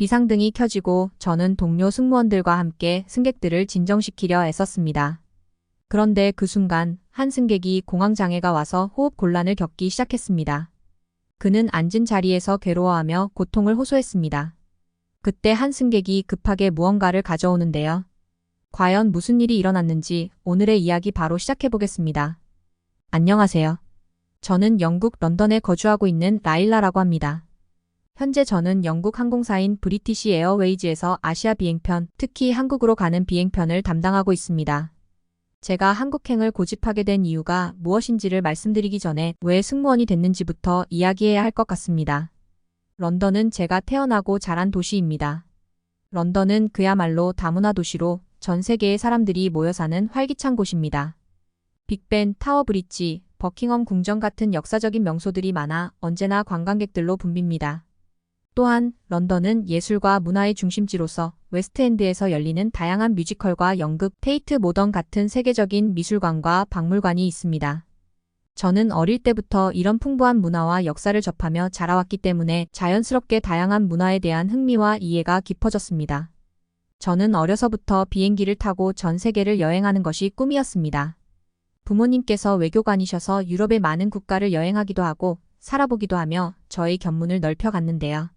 비상등이 켜지고 저는 동료 승무원들과 함께 승객들을 진정시키려 애썼습니다. 그런데 그 순간 한 승객이 공황장애가 와서 호흡 곤란을 겪기 시작했습니다. 그는 앉은 자리에서 괴로워하며 고통을 호소했습니다. 그때 한 승객이 급하게 무언가를 가져오는데요. 과연 무슨 일이 일어났는지 오늘의 이야기 바로 시작해보겠습니다. 안녕하세요. 저는 영국 런던에 거주하고 있는 라일라라고 합니다. 현재 저는 영국 항공사인 브리티시 에어웨이즈에서 아시아 비행편, 특히 한국으로 가는 비행편을 담당하고 있습니다. 제가 한국행을 고집하게 된 이유가 무엇인지를 말씀드리기 전에 왜 승무원이 됐는지부터 이야기해야 할 것 같습니다. 런던은 제가 태어나고 자란 도시입니다. 런던은 그야말로 다문화 도시로 전 세계의 사람들이 모여 사는 활기찬 곳입니다. 빅벤, 타워 브릿지, 버킹엄 궁전 같은 역사적인 명소들이 많아 언제나 관광객들로 붐빕니다. 또한 런던은 예술과 문화의 중심지로서 웨스트엔드에서 열리는 다양한 뮤지컬과 연극, 테이트 모던 같은 세계적인 미술관과 박물관이 있습니다. 저는 어릴 때부터 이런 풍부한 문화와 역사를 접하며 자라왔기 때문에 자연스럽게 다양한 문화에 대한 흥미와 이해가 깊어졌습니다. 저는 어려서부터 비행기를 타고 전 세계를 여행하는 것이 꿈이었습니다. 부모님께서 외교관이셔서 유럽의 많은 국가를 여행하기도 하고 살아보기도 하며 저의 견문을 넓혀갔는데요.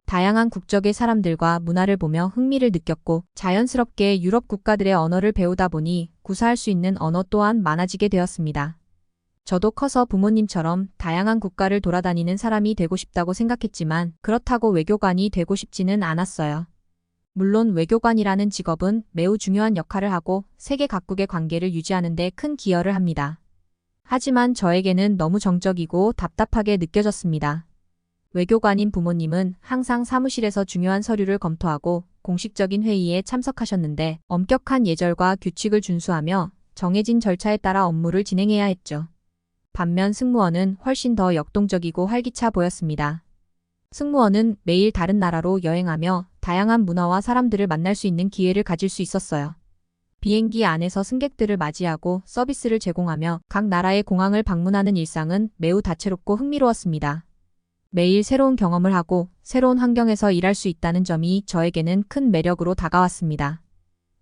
다양한 국적의 사람들과 문화를 보며 흥미를 느꼈고 자연스럽게 유럽 국가들의 언어를 배우다 보니 구사할 수 있는 언어 또한 많아지게 되었습니다. 저도 커서 부모님처럼 다양한 국가를 돌아다니는 사람이 되고 싶다고 생각했지만 그렇다고 외교관이 되고 싶지는 않았어요. 물론 외교관이라는 직업은 매우 중요한 역할을 하고 세계 각국의 관계를 유지하는 데 큰 기여를 합니다. 하지만 저에게는 너무 정적이고 답답하게 느껴졌습니다. 외교관인 부모님은 항상 사무실에서 중요한 서류를 검토하고 공식적인 회의에 참석하셨는데 엄격한 예절과 규칙을 준수하며 정해진 절차에 따라 업무를 진행해야 했죠. 반면 승무원은 훨씬 더 역동적이고 활기차 보였습니다. 승무원은 매일 다른 나라로 여행하며 다양한 문화와 사람들을 만날 수 있는 기회를 가질 수 있었어요. 비행기 안에서 승객들을 맞이하고 서비스를 제공하며 각 나라의 공항을 방문하는 일상은 매우 다채롭고 흥미로웠습니다. 매일 새로운 경험을 하고 새로운 환경에서 일할 수 있다는 점이 저에게는 큰 매력으로 다가왔습니다.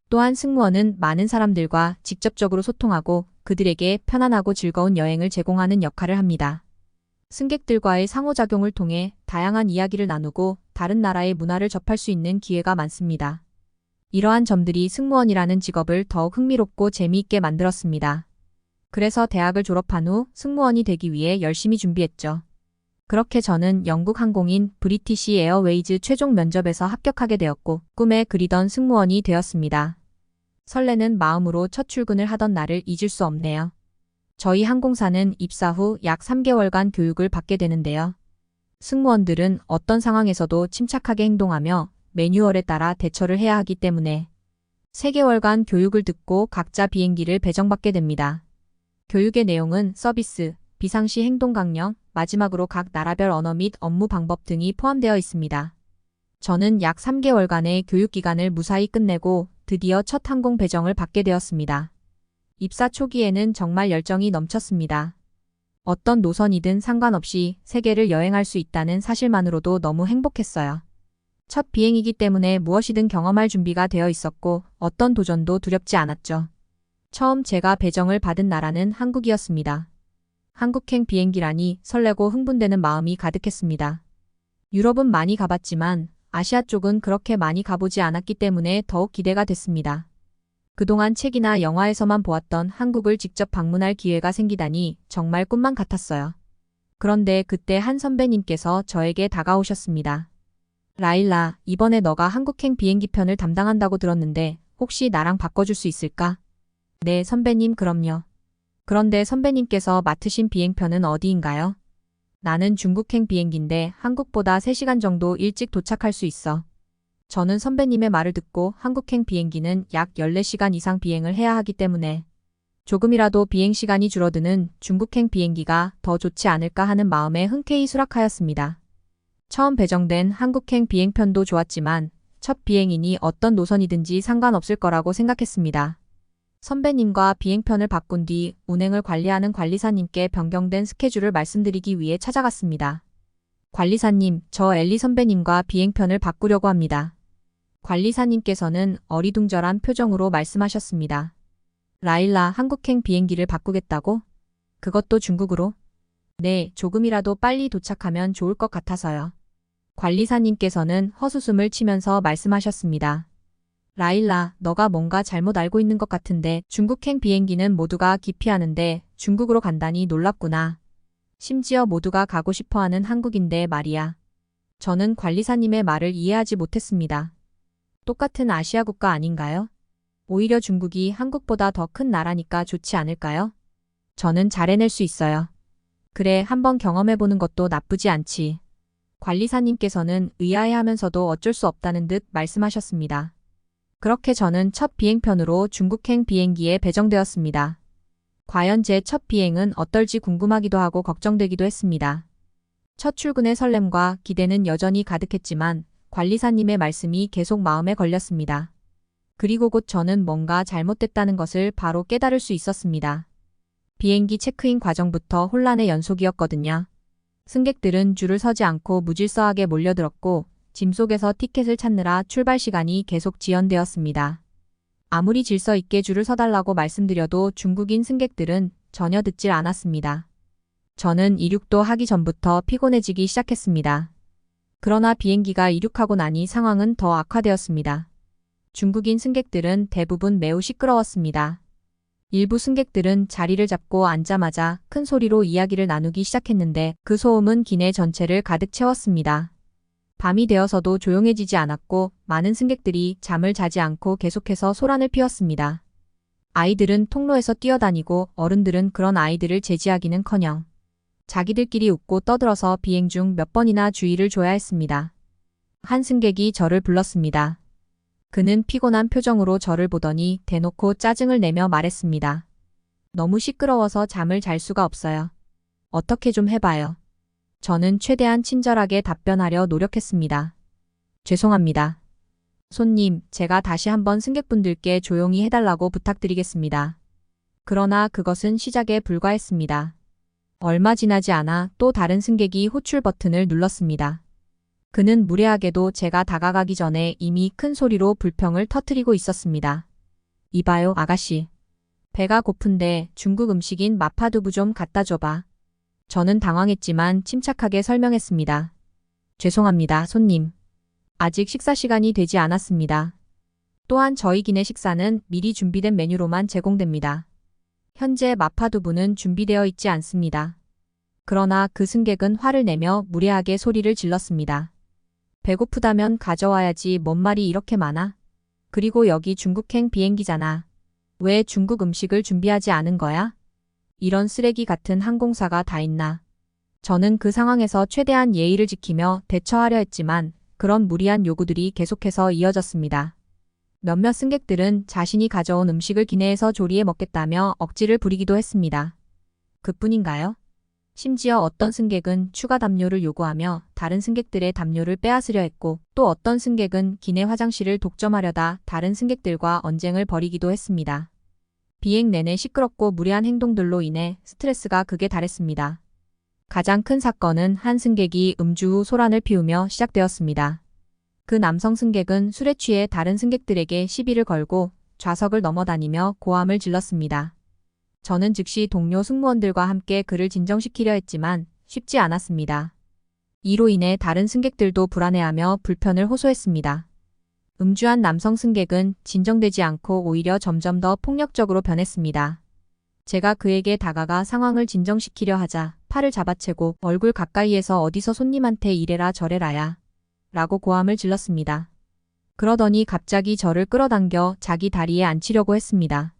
또한 승무원은 많은 사람들과 직접적으로 소통하고 그들에게 편안하고 즐거운 여행을 제공하는 역할을 합니다. 승객들과의 상호작용을 통해 다양한 이야기를 나누고 다른 나라의 문화를 접할 수 있는 기회가 많습니다. 이러한 점들이 승무원이라는 직업을 더욱 흥미롭고 재미있게 만들었습니다. 그래서 대학을 졸업한 후 승무원이 되기 위해 열심히 준비했죠. 그렇게 저는 영국 항공인 브리티시 에어웨이즈 최종 면접에서 합격하게 되었고 꿈에 그리던 승무원이 되었습니다. 설레는 마음으로 첫 출근을 하던 날을 잊을 수 없네요. 저희 항공사는 입사 후 약 3개월간 교육을 받게 되는데요. 승무원들은 어떤 상황에서도 침착하게 행동하며 매뉴얼에 따라 대처를 해야 하기 때문에 3개월간 교육을 듣고 각자 비행기를 배정받게 됩니다. 교육의 내용은 서비스, 비상시 행동 강령, 마지막으로 각 나라별 언어 및 업무 방법 등이 포함되어 있습니다. 저는 약 3개월간의 교육 기간을 무사히 끝내고 드디어 첫 항공 배정을 받게 되었습니다. 입사 초기에는 정말 열정이 넘쳤습니다. 어떤 노선이든 상관없이 세계를 여행할 수 있다는 사실만으로도 너무 행복했어요. 첫 비행이기 때문에 무엇이든 경험할 준비가 되어 있었고 어떤 도전도 두렵지 않았죠. 처음 제가 배정을 받은 나라는 한국이었습니다. 한국행 비행기라니 설레고 흥분되는 마음이 가득했습니다. 유럽은 많이 가봤지만 아시아 쪽은 그렇게 많이 가보지 않았기 때문에 더욱 기대가 됐습니다. 그동안 책이나 영화에서만 보았던 한국을 직접 방문할 기회가 생기다니 정말 꿈만 같았어요. 그런데 그때 한 선배님께서 저에게 다가오셨습니다. 라일라, 이번에 너가 한국행 비행기 편을 담당한다고 들었는데 혹시 나랑 바꿔줄 수 있을까? 네, 선배님, 그럼요. 그런데 선배님께서 맡으신 비행편은 어디인가요? 나는 중국행 비행기인데 한국보다 3시간 정도 일찍 도착할 수 있어. 저는 선배님의 말을 듣고 한국행 비행기는 약 14시간 이상 비행을 해야 하기 때문에 조금이라도 비행시간이 줄어드는 중국행 비행기가 더 좋지 않을까 하는 마음에 흔쾌히 수락하였습니다. 처음 배정된 한국행 비행편도 좋았지만 첫 비행이니 어떤 노선이든지 상관없을 거라고 생각했습니다. 선배님과 비행편을 바꾼 뒤 운행을 관리하는 관리사님께 변경된 스케줄을 말씀드리기 위해 찾아갔습니다. 관리사님, 저 엘리 선배님과 비행편을 바꾸려고 합니다. 관리사님께서는 어리둥절한 표정으로 말씀하셨습니다. 라일라, 한국행 비행기를 바꾸겠다고? 그것도 중국으로? 네, 조금이라도 빨리 도착하면 좋을 것 같아서요. 관리사님께서는 헛웃음을 치면서 말씀하셨습니다. 라일라, 너가 뭔가 잘못 알고 있는 것 같은데 중국행 비행기는 모두가 기피하는데 중국으로 간다니 놀랍구나. 심지어 모두가 가고 싶어하는 한국인데 말이야. 저는 관리사님의 말을 이해하지 못했습니다. 똑같은 아시아 국가 아닌가요? 오히려 중국이 한국보다 더 큰 나라니까 좋지 않을까요? 저는 잘 해낼 수 있어요. 그래, 한번 경험해보는 것도 나쁘지 않지. 관리사님께서는 의아해하면서도 어쩔 수 없다는 듯 말씀하셨습니다. 그렇게 저는 첫 비행편으로 중국행 비행기에 배정되었습니다. 과연 제 첫 비행은 어떨지 궁금하기도 하고 걱정되기도 했습니다. 첫 출근의 설렘과 기대는 여전히 가득했지만 관리사님의 말씀이 계속 마음에 걸렸습니다. 그리고 곧 저는 뭔가 잘못됐다는 것을 바로 깨달을 수 있었습니다. 비행기 체크인 과정부터 혼란의 연속이었거든요. 승객들은 줄을 서지 않고 무질서하게 몰려들었고 짐 속에서 티켓을 찾느라 출발 시간이 계속 지연되었습니다. 아무리 질서 있게 줄을 서달라고 말씀드려도 중국인 승객들은 전혀 듣질 않았습니다. 저는 이륙도 하기 전부터 피곤해지기 시작했습니다. 그러나 비행기가 이륙하고 나니 상황은 더 악화되었습니다. 중국인 승객들은 대부분 매우 시끄러웠습니다. 일부 승객들은 자리를 잡고 앉자마자 큰 소리로 이야기를 나누기 시작했는데 그 소음은 기내 전체를 가득 채웠습니다. 밤이 되어서도 조용해지지 않았고 많은 승객들이 잠을 자지 않고 계속해서 소란을 피웠습니다. 아이들은 통로에서 뛰어다니고 어른들은 그런 아이들을 제지하기는커녕 자기들끼리 웃고 떠들어서 비행 중 몇 번이나 주의를 줘야 했습니다. 한 승객이 저를 불렀습니다. 그는 피곤한 표정으로 저를 보더니 대놓고 짜증을 내며 말했습니다. 너무 시끄러워서 잠을 잘 수가 없어요. 어떻게 좀 해봐요. 저는 최대한 친절하게 답변하려 노력했습니다. 죄송합니다. 손님, 제가 다시 한번 승객분들께 조용히 해달라고 부탁드리겠습니다. 그러나 그것은 시작에 불과했습니다. 얼마 지나지 않아 또 다른 승객이 호출 버튼을 눌렀습니다. 그는 무례하게도 제가 다가가기 전에 이미 큰 소리로 불평을 터뜨리고 있었습니다. 이봐요, 아가씨. 배가 고픈데 중국 음식인 마파두부 좀 갖다 줘봐. 저는 당황했지만 침착하게 설명했습니다. 죄송합니다, 손님. 아직 식사 시간이 되지 않았습니다. 또한 저희 기내 식사는 미리 준비된 메뉴로만 제공됩니다. 현재 마파두부는 준비되어 있지 않습니다. 그러나 그 승객은 화를 내며 무례하게 소리를 질렀습니다. 배고프다면 가져와야지 뭔 말이 이렇게 많아? 그리고 여기 중국행 비행기잖아. 왜 중국 음식을 준비하지 않은 거야? 이런 쓰레기 같은 항공사가 다 있나? 저는 그 상황에서 최대한 예의를 지키며 대처하려 했지만 그런 무리한 요구들이 계속해서 이어졌습니다. 몇몇 승객들은 자신이 가져온 음식을 기내에서 조리해 먹겠다며 억지를 부리기도 했습니다. 그뿐인가요? 심지어 어떤 승객은 추가 담요를 요구하며 다른 승객들의 담요를 빼앗으려 했고 또 어떤 승객은 기내 화장실을 독점하려다 다른 승객들과 언쟁을 벌이기도 했습니다. 비행 내내 시끄럽고 무례한 행동들로 인해 스트레스가 극에 달했습니다. 가장 큰 사건은 한 승객이 음주 후 소란을 피우며 시작되었습니다. 그 남성 승객은 술에 취해 다른 승객들에게 시비를 걸고 좌석을 넘어다니며 고함을 질렀습니다. 저는 즉시 동료 승무원들과 함께 그를 진정시키려 했지만 쉽지 않았습니다. 이로 인해 다른 승객들도 불안해하며 불편을 호소했습니다. 음주한 남성 승객은 진정되지 않고 오히려 점점 더 폭력적으로 변했습니다. 제가 그에게 다가가 상황을 진정시키려 하자 팔을 잡아채고 얼굴 가까이에서 어디서 손님한테 이래라 저래라야 라고 고함을 질렀습니다. 그러더니 갑자기 저를 끌어당겨 자기 다리에 앉히려고 했습니다.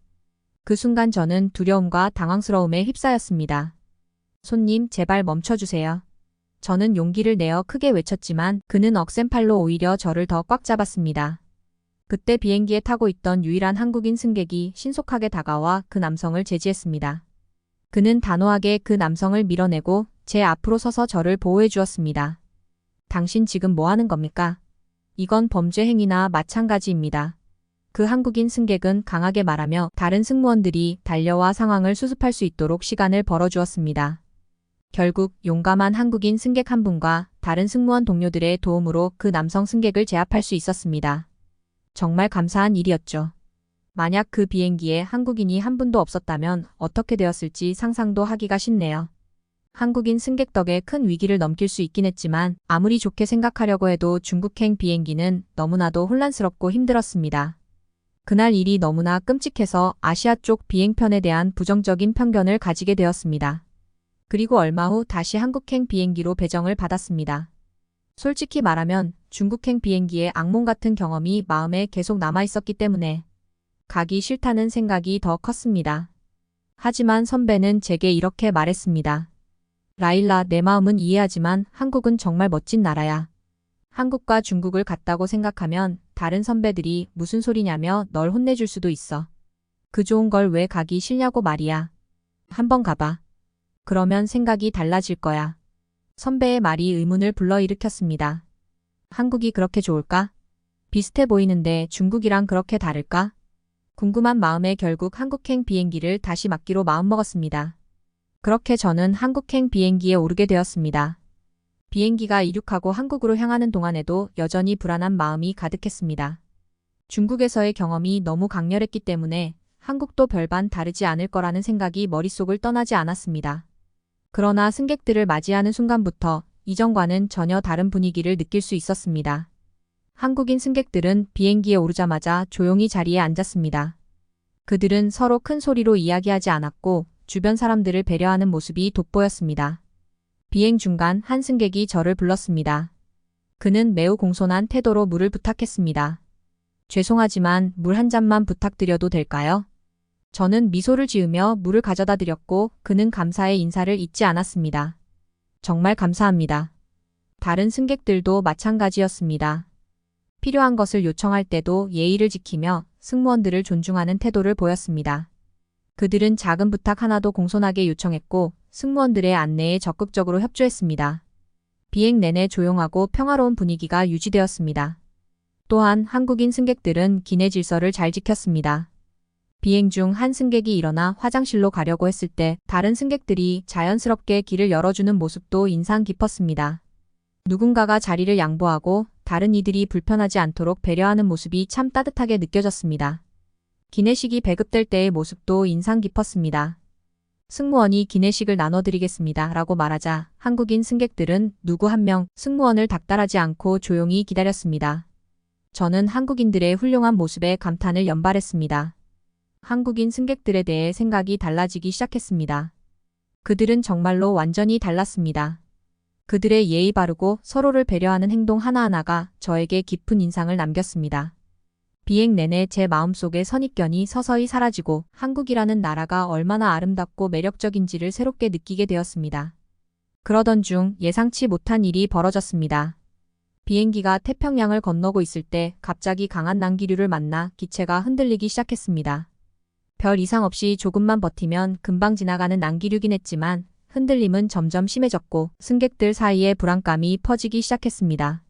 그 순간 저는 두려움과 당황스러움에 휩싸였습니다. 손님, 제발 멈춰주세요. 저는 용기를 내어 크게 외쳤지만 그는 억센팔로 오히려 저를 더 꽉 잡았습니다. 그때 비행기에 타고 있던 유일한 한국인 승객이 신속하게 다가와 그 남성을 제지했습니다. 그는 단호하게 그 남성을 밀어내고 제 앞으로 서서 저를 보호해 주었습니다. 당신 지금 뭐 하는 겁니까? 이건 범죄 행위나 마찬가지입니다. 그 한국인 승객은 강하게 말하며 다른 승무원들이 달려와 상황을 수습할 수 있도록 시간을 벌어주었습니다. 결국 용감한 한국인 승객 한 분과 다른 승무원 동료들의 도움으로 그 남성 승객을 제압할 수 있었습니다. 정말 감사한 일이었죠. 만약 그 비행기에 한국인이 한 분도 없었다면 어떻게 되었을지 상상도 하기가 쉽네요. 한국인 승객 덕에 큰 위기를 넘길 수 있긴 했지만 아무리 좋게 생각하려고 해도 중국행 비행기는 너무나도 혼란스럽고 힘들었습니다. 그날 일이 너무나 끔찍해서 아시아 쪽 비행편에 대한 부정적인 편견을 가지게 되었습니다. 그리고 얼마 후 다시 한국행 비행기로 배정을 받았습니다. 솔직히 말하면 중국행 비행기의 악몽 같은 경험이 마음에 계속 남아 있었기 때문에 가기 싫다는 생각이 더 컸습니다. 하지만 선배는 제게 이렇게 말했습니다. 라일라, 내 마음은 이해하지만 한국은 정말 멋진 나라야. 한국과 중국을 같다고 생각하면 다른 선배들이 무슨 소리냐며 널 혼내줄 수도 있어. 그 좋은 걸 왜 가기 싫냐고 말이야. 한번 가봐. 그러면 생각이 달라질 거야. 선배의 말이 의문을 불러일으켰습니다. 한국이 그렇게 좋을까? 비슷해 보이는데 중국이랑 그렇게 다를까? 궁금한 마음에 결국 한국행 비행기를 다시 맡기로 마음먹었습니다. 그렇게 저는 한국행 비행기에 오르게 되었습니다. 비행기가 이륙하고 한국으로 향하는 동안에도 여전히 불안한 마음이 가득했습니다. 중국에서의 경험이 너무 강렬했기 때문에 한국도 별반 다르지 않을 거라는 생각이 머릿속을 떠나지 않았습니다. 그러나 승객들을 맞이하는 순간부터 이전과는 전혀 다른 분위기를 느낄 수 있었습니다. 한국인 승객들은 비행기에 오르자마자 조용히 자리에 앉았습니다. 그들은 서로 큰 소리로 이야기하지 않았고 주변 사람들을 배려하는 모습이 돋보였습니다. 비행 중간 한 승객이 저를 불렀습니다. 그는 매우 공손한 태도로 물을 부탁했습니다. 죄송하지만 물 한 잔만 부탁드려도 될까요? 저는 미소를 지으며 물을 가져다 드렸고 그는 감사의 인사를 잊지 않았습니다. 정말 감사합니다. 다른 승객들도 마찬가지였습니다. 필요한 것을 요청할 때도 예의를 지키며 승무원들을 존중하는 태도를 보였습니다. 그들은 작은 부탁 하나도 공손하게 요청했고 승무원들의 안내에 적극적으로 협조했습니다. 비행 내내 조용하고 평화로운 분위기가 유지되었습니다. 또한 한국인 승객들은 기내 질서를 잘 지켰습니다. 비행 중 한 승객이 일어나 화장실로 가려고 했을 때 다른 승객들이 자연스럽게 길을 열어주는 모습도 인상 깊었습니다. 누군가가 자리를 양보하고 다른 이들이 불편하지 않도록 배려하는 모습이 참 따뜻하게 느껴졌습니다. 기내식이 배급될 때의 모습도 인상 깊었습니다. 승무원이 기내식을 나눠드리겠습니다 라고 말하자 한국인 승객들은 누구 한 명 승무원을 닥달하지 않고 조용히 기다렸습니다. 저는 한국인들의 훌륭한 모습에 감탄을 연발했습니다. 한국인 승객들에 대해 생각이 달라지기 시작했습니다. 그들은 정말로 완전히 달랐습니다. 그들의 예의 바르고 서로를 배려하는 행동 하나하나가 저에게 깊은 인상을 남겼습니다. 비행 내내 제 마음속의 선입견이 서서히 사라지고 한국이라는 나라가 얼마나 아름답고 매력적인지를 새롭게 느끼게 되었습니다. 그러던 중 예상치 못한 일이 벌어졌습니다. 비행기가 태평양을 건너고 있을 때 갑자기 강한 난기류를 만나 기체가 흔들리기 시작했습니다. 별 이상 없이 조금만 버티면 금방 지나가는 난기류긴 했지만 흔들림은 점점 심해졌고 승객들 사이에 불안감이 퍼지기 시작했습니다.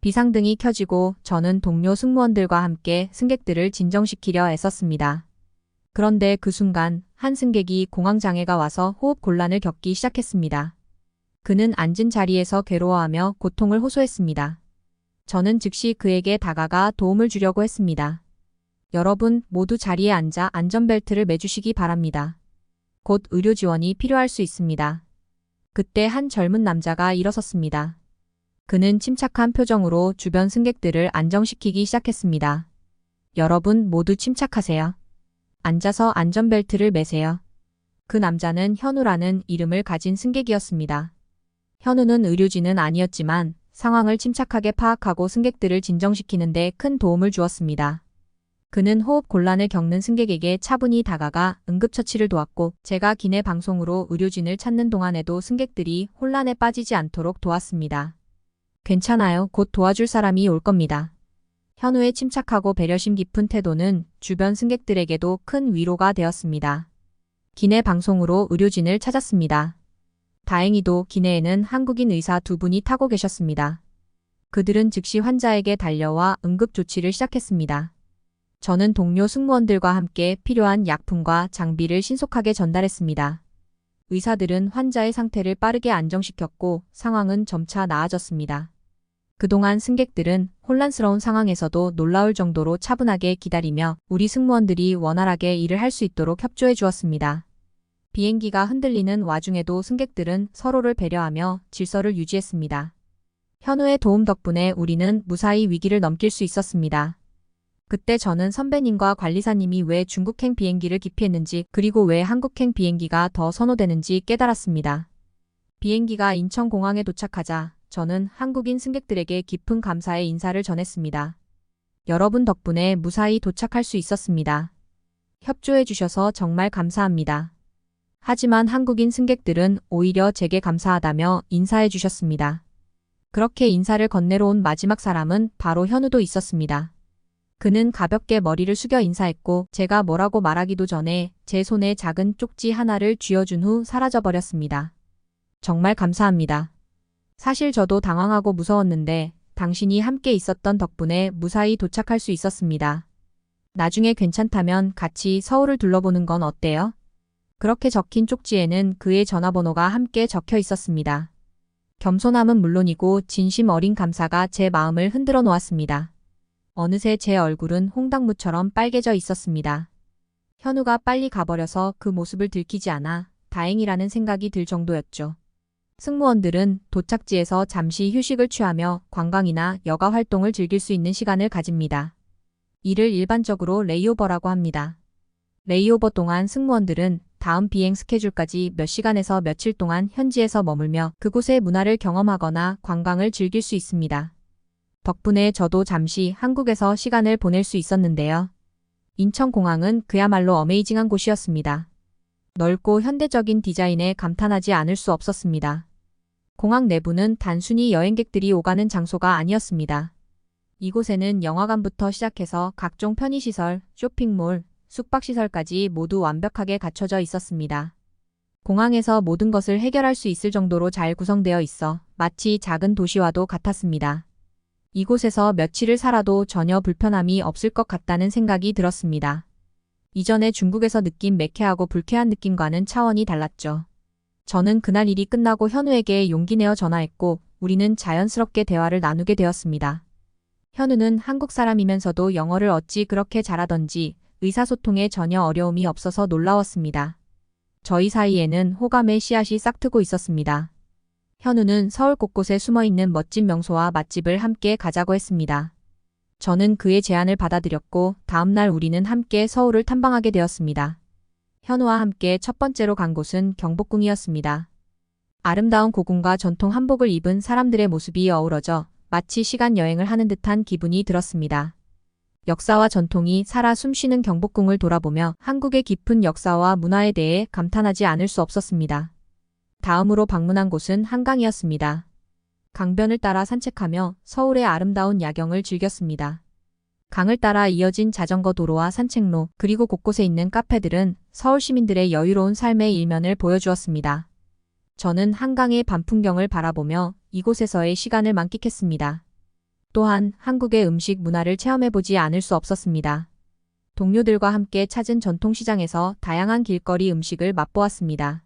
비상등이 켜지고 저는 동료 승무원들과 함께 승객들을 진정시키려 애썼습니다. 그런데 그 순간 한 승객이 공황장애가 와서 호흡 곤란을 겪기 시작했습니다. 그는 앉은 자리에서 괴로워하며 고통을 호소했습니다. 저는 즉시 그에게 다가가 도움을 주려고 했습니다. 여러분 모두 자리에 앉아 안전벨트를 매주시기 바랍니다. 곧 의료 지원이 필요할 수 있습니다. 그때 한 젊은 남자가 일어섰습니다. 그는 침착한 표정으로 주변 승객들을 안정시키기 시작했습니다. 여러분 모두 침착하세요. 앉아서 안전벨트를 매세요. 그 남자는 현우라는 이름을 가진 승객이었습니다. 현우는 의료진은 아니었지만 상황을 침착하게 파악하고 승객들을 진정시키는 데 큰 도움을 주었습니다. 그는 호흡 곤란을 겪는 승객에게 차분히 다가가 응급처치를 도왔고 제가 기내 방송으로 의료진을 찾는 동안에도 승객들이 혼란에 빠지지 않도록 도왔습니다. 괜찮아요. 곧 도와줄 사람이 올 겁니다. 현우의 침착하고 배려심 깊은 태도는 주변 승객들에게도 큰 위로가 되었습니다. 기내 방송으로 의료진을 찾았습니다. 다행히도 기내에는 한국인 의사 두 분이 타고 계셨습니다. 그들은 즉시 환자에게 달려와 응급조치를 시작했습니다. 저는 동료 승무원들과 함께 필요한 약품과 장비를 신속하게 전달했습니다. 의사들은 환자의 상태를 빠르게 안정시켰고 상황은 점차 나아졌습니다. 그동안 승객들은 혼란스러운 상황에서도 놀라울 정도로 차분하게 기다리며 우리 승무원들이 원활하게 일을 할 수 있도록 협조해 주었습니다. 비행기가 흔들리는 와중에도 승객들은 서로를 배려하며 질서를 유지했습니다. 현우의 도움 덕분에 우리는 무사히 위기를 넘길 수 있었습니다. 그때 저는 선배님과 관리사님이 왜 중국행 비행기를 기피했는지 그리고 왜 한국행 비행기가 더 선호되는지 깨달았습니다. 비행기가 인천공항에 도착하자 저는 한국인 승객들에게 깊은 감사의 인사를 전했습니다. 여러분 덕분에 무사히 도착할 수 있었습니다. 협조해 주셔서 정말 감사합니다. 하지만 한국인 승객들은 오히려 제게 감사하다며 인사해 주셨습니다. 그렇게 인사를 건네러 온 마지막 사람은 바로 현우도 있었습니다. 그는 가볍게 머리를 숙여 인사했고 제가 뭐라고 말하기도 전에 제 손에 작은 쪽지 하나를 쥐어준 후 사라져버렸습니다. 정말 감사합니다. 사실 저도 당황하고 무서웠는데 당신이 함께 있었던 덕분에 무사히 도착할 수 있었습니다. 나중에 괜찮다면 같이 서울을 둘러보는 건 어때요? 그렇게 적힌 쪽지에는 그의 전화번호가 함께 적혀 있었습니다. 겸손함은 물론이고 진심 어린 감사가 제 마음을 흔들어 놓았습니다. 어느새 제 얼굴은 홍당무처럼 빨개져 있었습니다. 현우가 빨리 가버려서 그 모습을 들키지 않아 다행이라는 생각이 들 정도였죠. 승무원들은 도착지에서 잠시 휴식을 취하며 관광이나 여가 활동을 즐길 수 있는 시간을 가집니다. 이를 일반적으로 레이오버라고 합니다. 레이오버 동안 승무원들은 다음 비행 스케줄까지 몇 시간에서 며칠 동안 현지에서 머물며 그곳의 문화를 경험하거나 관광을 즐길 수 있습니다. 덕분에 저도 잠시 한국에서 시간을 보낼 수 있었는데요. 인천공항은 그야말로 어메이징한 곳이었습니다. 넓고 현대적인 디자인에 감탄하지 않을 수 없었습니다. 공항 내부는 단순히 여행객들이 오가는 장소가 아니었습니다. 이곳에는 영화관부터 시작해서 각종 편의시설, 쇼핑몰, 숙박시설까지 모두 완벽하게 갖춰져 있었습니다. 공항에서 모든 것을 해결할 수 있을 정도로 잘 구성되어 있어 마치 작은 도시와도 같았습니다. 이곳에서 며칠을 살아도 전혀 불편함이 없을 것 같다는 생각이 들었습니다. 이전에 중국에서 느낀 매캐하고 불쾌한 느낌과는 차원이 달랐죠. 저는 그날 일이 끝나고 현우에게 용기 내어 전화했고 우리는 자연스럽게 대화를 나누게 되었습니다. 현우는 한국 사람이면서도 영어를 어찌 그렇게 잘하던지 의사소통에 전혀 어려움이 없어서 놀라웠습니다. 저희 사이에는 호감의 씨앗이 싹트고 있었습니다. 현우는 서울 곳곳에 숨어있는 멋진 명소와 맛집을 함께 가자고 했습니다. 저는 그의 제안을 받아들였고 다음날 우리는 함께 서울을 탐방하게 되었습니다. 현우와 함께 첫 번째로 간 곳은 경복궁이었습니다. 아름다운 고궁과 전통 한복을 입은 사람들의 모습이 어우러져 마치 시간 여행을 하는 듯한 기분이 들었습니다. 역사와 전통이 살아 숨쉬는 경복궁을 돌아보며 한국의 깊은 역사와 문화에 대해 감탄하지 않을 수 없었습니다. 다음으로 방문한 곳은 한강이었습니다. 강변을 따라 산책하며 서울의 아름다운 야경을 즐겼습니다. 강을 따라 이어진 자전거 도로와 산책로 그리고 곳곳에 있는 카페들은 서울 시민들의 여유로운 삶의 일면을 보여주었습니다. 저는 한강의 밤 풍경을 바라보며 이곳에서의 시간을 만끽했습니다. 또한 한국의 음식 문화를 체험해보지 않을 수 없었습니다. 동료들과 함께 찾은 전통시장에서 다양한 길거리 음식을 맛보았습니다.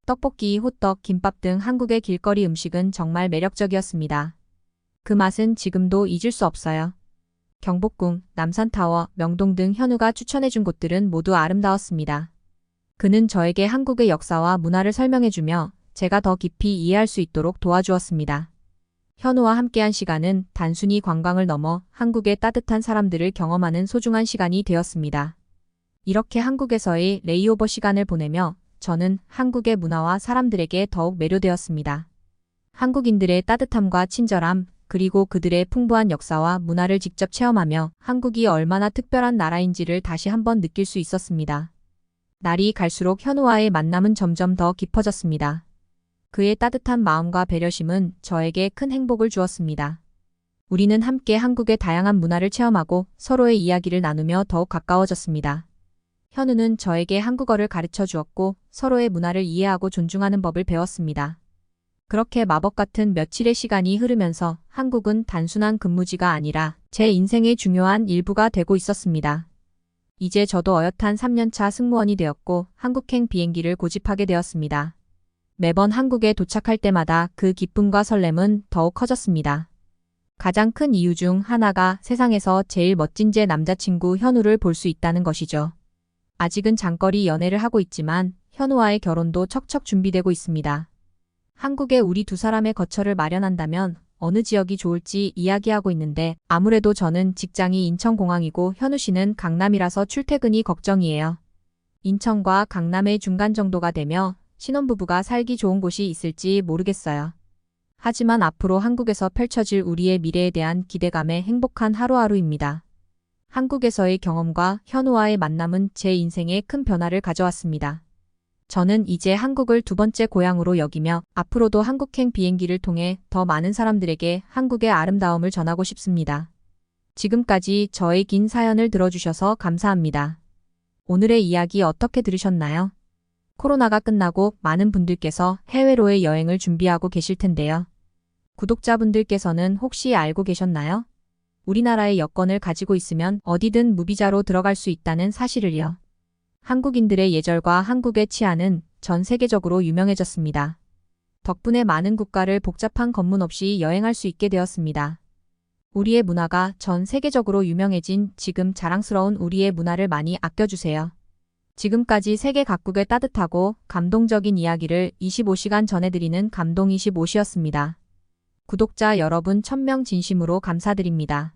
떡볶이, 호떡, 김밥 등 한국의 길거리 음식은 정말 매력적이었습니다. 그 맛은 지금도 잊을 수 없어요. 경복궁, 남산타워, 명동 등 현우가 추천해준 곳들은 모두 아름다웠습니다. 그는 저에게 한국의 역사와 문화를 설명해주며 제가 더 깊이 이해할 수 있도록 도와주었습니다. 현우와 함께한 시간은 단순히 관광을 넘어 한국의 따뜻한 사람들을 경험하는 소중한 시간이 되었습니다. 이렇게 한국에서의 레이오버 시간을 보내며 저는 한국의 문화와 사람들에게 더욱 매료되었습니다. 한국인들의 따뜻함과 친절함, 그리고 그들의 풍부한 역사와 문화를 직접 체험하며 한국이 얼마나 특별한 나라인지를 다시 한번 느낄 수 있었습니다. 날이 갈수록 현우와의 만남은 점점 더 깊어졌습니다. 그의 따뜻한 마음과 배려심은 저에게 큰 행복을 주었습니다. 우리는 함께 한국의 다양한 문화를 체험하고 서로의 이야기를 나누며 더욱 가까워졌습니다. 현우는 저에게 한국어를 가르쳐 주었고 서로의 문화를 이해하고 존중하는 법을 배웠습니다. 그렇게 마법 같은 며칠의 시간이 흐르면서 한국은 단순한 근무지가 아니라 제 인생의 중요한 일부가 되고 있었습니다. 이제 저도 어엿한 3년차 승무원이 되었고 한국행 비행기를 고집하게 되었습니다. 매번 한국에 도착할 때마다 그 기쁨과 설렘은 더욱 커졌습니다. 가장 큰 이유 중 하나가 세상에서 제일 멋진 제 남자친구 현우를 볼 수 있다는 것이죠. 아직은 장거리 연애를 하고 있지만 현우와의 결혼도 척척 준비되고 있습니다. 한국에 우리 두 사람의 거처를 마련한다면 어느 지역이 좋을지 이야기하고 있는데 아무래도 저는 직장이 인천공항이고 현우 씨는 강남이라서 출퇴근이 걱정이에요. 인천과 강남의 중간 정도가 되며 신혼부부가 살기 좋은 곳이 있을지 모르겠어요. 하지만 앞으로 한국에서 펼쳐질 우리의 미래에 대한 기대감에 행복한 하루하루입니다. 한국에서의 경험과 현우와의 만남은 제 인생에 큰 변화를 가져왔습니다. 저는 이제 한국을 두 번째 고향으로 여기며 앞으로도 한국행 비행기를 통해 더 많은 사람들에게 한국의 아름다움을 전하고 싶습니다. 지금까지 저의 긴 사연을 들어주셔서 감사합니다. 오늘의 이야기 어떻게 들으셨나요? 코로나가 끝나고 많은 분들께서 해외로의 여행을 준비하고 계실 텐데요. 구독자분들께서는 혹시 알고 계셨나요? 우리나라의 여권을 가지고 있으면 어디든 무비자로 들어갈 수 있다는 사실을요. 한국인들의 예절과 한국의 치안은 전 세계적으로 유명해졌습니다. 덕분에 많은 국가를 복잡한 검문 없이 여행할 수 있게 되었습니다. 우리의 문화가 전 세계적으로 유명해진 지금 자랑스러운 우리의 문화를 많이 아껴주세요. 지금까지 세계 각국의 따뜻하고 감동적인 이야기를 25시간 전해드리는 감동25시였습니다. 구독자 여러분 1000명 진심으로 감사드립니다.